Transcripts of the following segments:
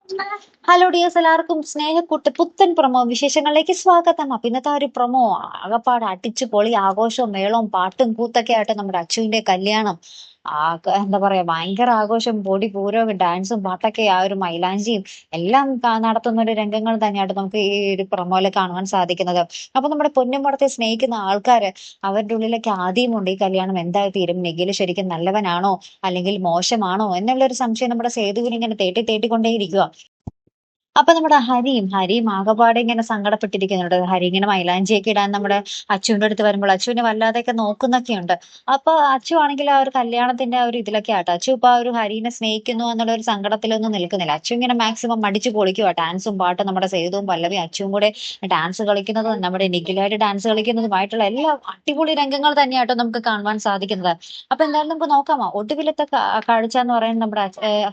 Hello dears, എല്ലാവർക്കും സ്നേഹക്കൂട്ട് പുത്തൻ promo വിശേഷങ്ങളിലേക്ക് സ്വാഗതം. അപ്പൊ ഇന്നത്തെ ഒരു പ്രൊമോ ആകപ്പാട് അടിച്ചു പൊളി ആഘോഷവും മേളവും പാട്ടും കൂത്തൊക്കെ ആയിട്ട് നമ്മുടെ അച്ചുവിന്റെ കല്യാണം. എന്താ പറയാ, ഭയങ്കര ആഘോഷം, പൊടി പൂരവും ഡാൻസും പാട്ടൊക്കെ, ആ ഒരു മൈലാഞ്ചിയും എല്ലാം നടത്തുന്ന ഒരു രംഗങ്ങൾ തന്നെയായിട്ട് നമുക്ക് ഈ ഒരു പ്രൊമോയിൽ കാണുവാൻ സാധിക്കുന്നത്. അപ്പൊ നമ്മുടെ പൊന്നുംപടത്തെ സ്നേഹിക്കുന്ന ആൾക്കാര്, അവരുടെ ഉള്ളിലൊക്കെ ആദ്യമുണ്ട് ഈ കല്യാണം എന്തായി തീരും, നിഖില് ശരിക്കും നല്ലവനാണോ അല്ലെങ്കിൽ മോശമാണോ എന്നുള്ള ഒരു സംശയം നമ്മുടെ സേതുവിന് ഇങ്ങനെ തേട്ടിക്കൊണ്ടേയിരിക്കുക. അപ്പൊ നമ്മുടെ ഹരിയും ആകപ്പാടെ ഇങ്ങനെ സങ്കടപ്പെട്ടിരിക്കുന്നുണ്ട്. ഹരി ഇങ്ങനെ മൈലാഞ്ചിയൊക്കെ ഇടാൻ നമ്മുടെ അച്ചുവിന്റെ അടുത്ത് വരുമ്പോൾ അച്ചുവിനെ വല്ലാതെയൊക്കെ നോക്കുന്നൊക്കെയുണ്ട്. അപ്പൊ അച്ചു ആണെങ്കിൽ ആ ഒരു കല്യാണത്തിന്റെ ആ ഒരു ഇതിലൊക്കെ ആട്ടോ. അച്ചു ഇപ്പൊ ആ ഒരു ഹരീനെ സ്നേഹിക്കുന്നു എന്നുള്ള ഒരു സങ്കടത്തിലൊന്നും നിൽക്കുന്നില്ല. അച്ചു ഇങ്ങനെ മാക്സിമം മടിച്ചു പൊളിക്കുക. ഡാൻസും പാട്ടും നമ്മുടെ സേതുവും പല്ലവിയും അച്ചുവും കൂടെ ഡാൻസ് കളിക്കുന്നതും നമ്മുടെ നിഖിലായിട്ട് ഡാൻസ് കളിക്കുന്നതുമായിട്ടുള്ള എല്ലാ അടിപൊളി രംഗങ്ങൾ തന്നെയാട്ടോ നമുക്ക് കാണുവാൻ സാധിക്കുന്നത്. അപ്പൊ എന്തായാലും നമുക്ക് നോക്കാമോ, ഒടുവിലത്തെ കാഴ്ച എന്ന് പറയുന്നത് നമ്മുടെ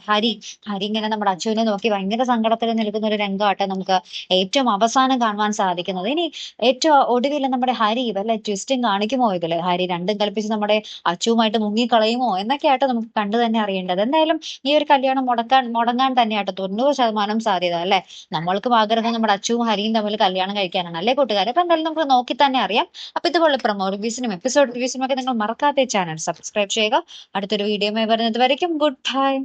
ഹരി ഇങ്ങനെ നമ്മുടെ അച്ചുവിനെ നോക്കി ഭയങ്കര സങ്കടത്തിൽ നിൽക്കുന്ന ഒരു രംഗമാട്ടെ നമുക്ക് ഏറ്റവും അവസാനം കാണുവാൻ സാധിക്കുന്നത്. ഇനി ഏറ്റവും ഒടുവിൽ നമ്മുടെ ഹരി വല്ല ട്വിസ്റ്റും കാണിക്കുമോ, ഇതില് ഹരി രണ്ടും കൽപ്പിച്ച് നമ്മുടെ അച്ചുവുമായിട്ട് മുങ്ങിക്കളയുമോ എന്നൊക്കെയായിട്ട് നമുക്ക് കണ്ടു തന്നെ അറിയേണ്ടത്. എന്തായാലും ഈ ഒരു കല്യാണം മുടങ്ങാൻ തന്നെയായിട്ട് 90% സാധ്യത അല്ലെ. നമ്മൾക്കും ആഗ്രഹം നമ്മുടെ അച്ചുവും ഹരിയും തമ്മിൽ കല്യാണം കഴിക്കാനാണ് അല്ലേ കൂട്ടുകാരെ. അപ്പൊ എന്തായാലും നമുക്ക് നോക്കി തന്നെ അറിയാം. അപ്പൊ ഇതുപോലെ പ്രൊമോ റിവ്യൂസിനും എപ്പിസോഡ് റിവ്യൂസിനും ഒക്കെ നിങ്ങൾ മറക്കാത്ത ചാനൽ സബ്സ്ക്രൈബ് ചെയ്യുക. അടുത്തൊരു വീഡിയോ വരുന്നത് വരയ്ക്കും ഗുഡ് ബൈ.